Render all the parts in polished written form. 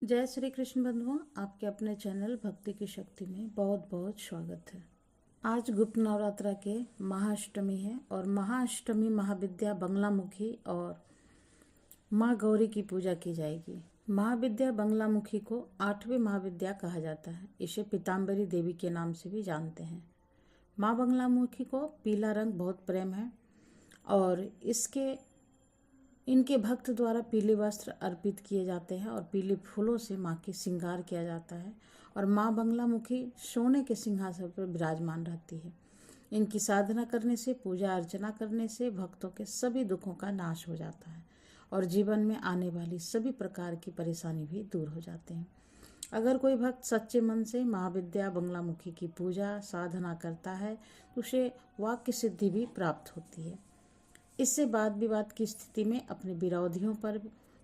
जय श्री कृष्ण बंधुओं, आपके अपने चैनल भक्ति की शक्ति में बहुत बहुत स्वागत है। आज गुप्त नवरात्रा के महाअष्टमी है और महाअष्टमी महाविद्या बंगलामुखी और माँ गौरी की पूजा की जाएगी। महाविद्या बंगलामुखी को 8वीं महाविद्या कहा जाता है। इसे पीताम्बरी देवी के नाम से भी जानते हैं। माँ बंगलामुखी को पीला रंग बहुत प्रेम है और इनके भक्त द्वारा पीले वस्त्र अर्पित किए जाते हैं और पीले फूलों से माँ की श्रृंगार किया जाता है और माँ बंगलामुखी सोने के सिंहासन पर विराजमान रहती है। इनकी साधना करने से, पूजा अर्चना करने से भक्तों के सभी दुखों का नाश हो जाता है और जीवन में आने वाली सभी प्रकार की परेशानी भी दूर हो जाते हैं। अगर कोई भक्त सच्चे मन से महाविद्या बंगलामुखी की पूजा साधना करता है तो उसे वाक्य सिद्धि भी प्राप्त होती है। इससे वाद विवाद की स्थिति में अपने विरोधियों पर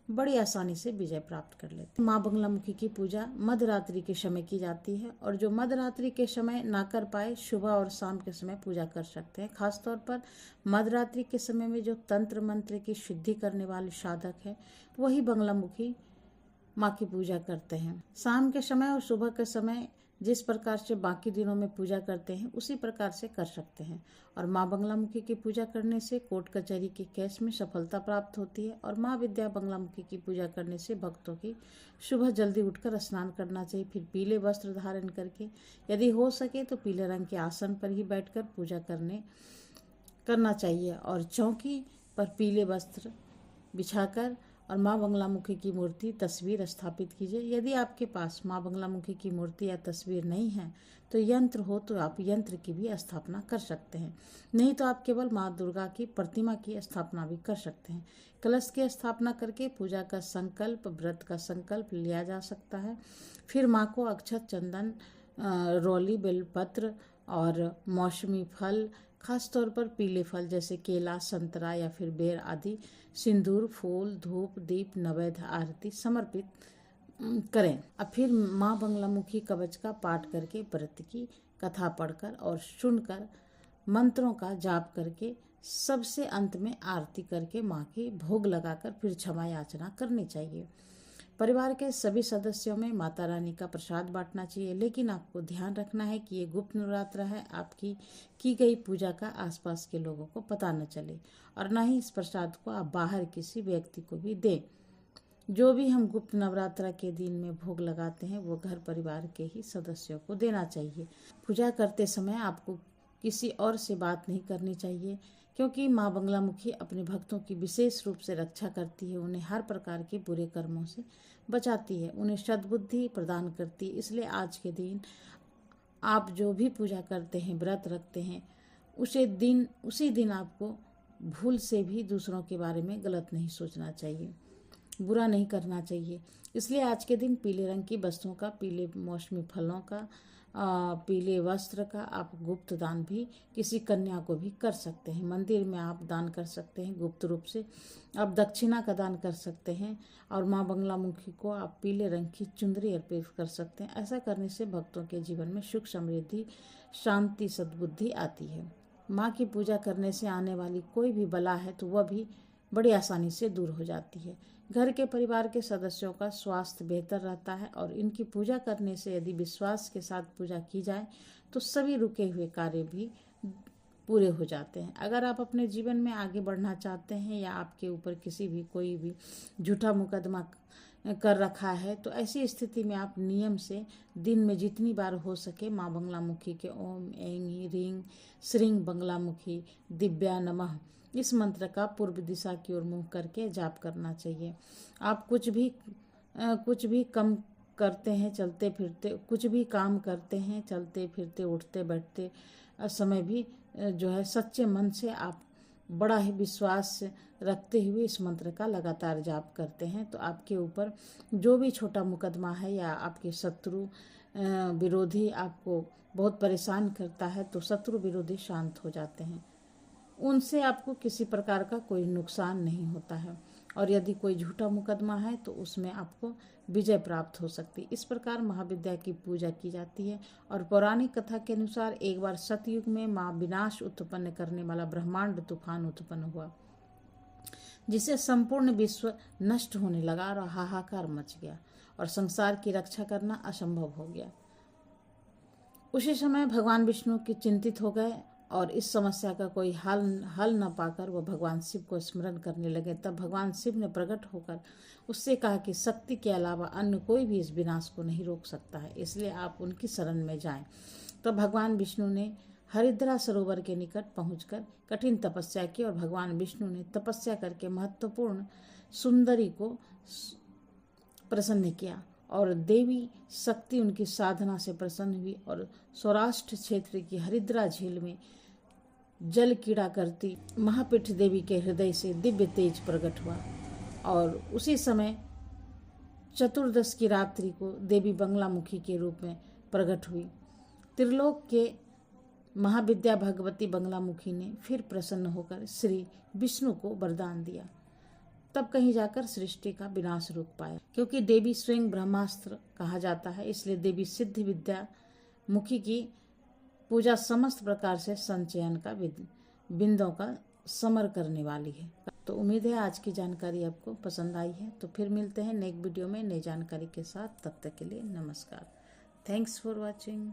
बड़ी आसानी से विजय प्राप्त कर लेते हैं। माँ बंगलामुखी की पूजा मध्यरात्रि के समय की जाती है और जो मध्यरात्रि के समय ना कर पाए सुबह और शाम के समय पूजा कर सकते हैं। खासतौर पर मध्यरात्रि के समय में जो तंत्र मंत्र की सिद्धि करने वाले साधक है वही बंगलामुखी माँ की पूजा करते हैं। शाम के समय और सुबह के समय जिस प्रकार से बाकी दिनों में पूजा करते हैं उसी प्रकार से कर सकते हैं और माँ बंगलामुखी की पूजा करने से कोर्ट कचहरी के केस में सफलता प्राप्त होती है और माँ विद्या बंगलामुखी की पूजा करने से भक्तों की सुबह जल्दी उठकर स्नान करना चाहिए। फिर पीले वस्त्र धारण करके यदि हो सके तो पीले रंग के आसन पर ही बैठकर पूजा करना चाहिए और चौकी पर पीले वस्त्र बिछाकर और माँ बंगलामुखी की मूर्ति तस्वीर स्थापित कीजिए। यदि आपके पास माँ बंगलामुखी की मूर्ति या तस्वीर नहीं है तो यंत्र हो तो आप यंत्र की भी स्थापना कर सकते हैं, नहीं तो आप केवल माँ दुर्गा की प्रतिमा की स्थापना भी कर सकते हैं। कलश की स्थापना करके पूजा का संकल्प, व्रत का संकल्प लिया जा सकता है। फिर माँ को अक्षत, चंदन, रोली, बेलपत्र और मौसमी फल, खासतौर पर पीले फल जैसे केला, संतरा या फिर बेर आदि, सिंदूर, फूल, धूप, दीप, नैवेद्य आरती समर्पित करें। अब फिर माँ बंगलामुखी कवच का पाठ करके, व्रत की कथा पढ़कर और सुनकर, मंत्रों का जाप करके, सबसे अंत में आरती करके माँ की भोग लगाकर फिर क्षमा याचना करनी चाहिए। परिवार के सभी सदस्यों में माता रानी का प्रसाद बांटना चाहिए, लेकिन आपको ध्यान रखना है कि ये गुप्त नवरात्र है। आपकी की गई पूजा का आसपास के लोगों को पता न चले और न ही इस प्रसाद को आप बाहर किसी व्यक्ति को भी दें। जो भी हम गुप्त नवरात्र के दिन में भोग लगाते हैं वो घर परिवार के ही सदस्यों को देना चाहिए। पूजा करते समय आपको किसी और से बात नहीं करनी चाहिए, क्योंकि माँ बंगलामुखी अपने भक्तों की विशेष रूप से रक्षा करती है, उन्हें हर प्रकार के बुरे कर्मों से बचाती है, उन्हें सद्बुद्धि प्रदान करती है। इसलिए आज के दिन आप जो भी पूजा करते हैं, व्रत रखते हैं, उसी दिन आपको भूल से भी दूसरों के बारे में गलत नहीं सोचना चाहिए, बुरा नहीं करना चाहिए। इसलिए आज के दिन पीले रंग की वस्तुओं का, पीले मौसमी फलों का, पीले वस्त्र का आप गुप्त दान भी किसी कन्या को भी कर सकते हैं। मंदिर में आप दान कर सकते हैं, गुप्त रूप से आप दक्षिणा का दान कर सकते हैं और माँ बंगलामुखी को आप पीले रंग की चुंदरी अर्पित कर सकते हैं। ऐसा करने से भक्तों के जीवन में सुख, समृद्धि, शांति, सद्बुद्धि आती है। माँ की पूजा करने से आने वाली कोई भी बला है तो वह भी बड़ी आसानी से दूर हो जाती है। घर के परिवार के सदस्यों का स्वास्थ्य बेहतर रहता है और इनकी पूजा करने से यदि विश्वास के साथ पूजा की जाए तो सभी रुके हुए कार्य भी पूरे हो जाते हैं। अगर आप अपने जीवन में आगे बढ़ना चाहते हैं या आपके ऊपर कोई भी झूठा मुकदमा कर रखा है तो ऐसी स्थिति में आप नियम से दिन में जितनी बार हो सके माँ बंगलामुखी के ओम ऐं ह्रीं श्रीं बंगलामुखी दिव्या नमः इस मंत्र का पूर्व दिशा की ओर मुंह करके जाप करना चाहिए। आप कुछ भी कम करते हैं, चलते फिरते, कुछ भी काम करते हैं, चलते फिरते, उठते बैठते समय भी जो है सच्चे मन से आप बड़ा ही विश्वास रखते हुए इस मंत्र का लगातार जाप करते हैं तो आपके ऊपर जो भी छोटा मुकदमा है या आपके शत्रु विरोधी आपको बहुत परेशान करता है तो शत्रु विरोधी शांत हो जाते हैं, उनसे आपको किसी प्रकार का कोई नुकसान नहीं होता है और यदि कोई झूठा मुकदमा है तो उसमें आपको विजय प्राप्त हो सकती है। इस प्रकार महाविद्या की पूजा की जाती है और पौराणिक कथा के अनुसार एक बार सतयुग में माँ विनाश उत्पन्न करने वाला ब्रह्मांड तूफान उत्पन्न हुआ, जिससे संपूर्ण विश्व नष्ट होने लगा और हाहाकार मच गया और संसार की रक्षा करना असंभव हो गया। उसी समय भगवान विष्णु की चिंतित हो गए और इस समस्या का कोई हल न पाकर वह भगवान शिव को स्मरण करने लगे। तब भगवान शिव ने प्रकट होकर उससे कहा कि शक्ति के अलावा अन्य कोई भी इस विनाश को नहीं रोक सकता है, इसलिए आप उनकी शरण में जाएं। तो भगवान विष्णु ने हरिद्रा सरोवर के निकट पहुंचकर कठिन तपस्या की और भगवान विष्णु ने तपस्या करके महत्वपूर्ण सुंदरी को प्रसन्न किया और देवी शक्ति उनकी साधना से प्रसन्न हुई और सौराष्ट्र क्षेत्र की हरिद्रा झील में जल कीड़ा करती महापीठ देवी के हृदय से दिव्य तेज प्रकट हुआ। और उसी समय चतुर्दश की रात्रि को देवी बंगलामुखी के रूप में प्रकट हुई। त्रिलोक के महाविद्या भगवती बंगलामुखी ने फिर प्रसन्न होकर श्री विष्णु को वरदान दिया। तब कहीं जाकर सृष्टि का विनाश रुक पाया। क्योंकि देवी स्वयं ब्रह्मास्त्र कहा जाता है, इसलिए देवी सिद्ध विद्या मुखी की पूजा समस्त प्रकार से संचयन का बिंदों का समर करने वाली है। तो उम्मीद है आज की जानकारी आपको पसंद आई है। तो फिर मिलते हैं नेक्स्ट वीडियो में नई जानकारी के साथ। तब तक के लिए नमस्कार। Thanks for watching.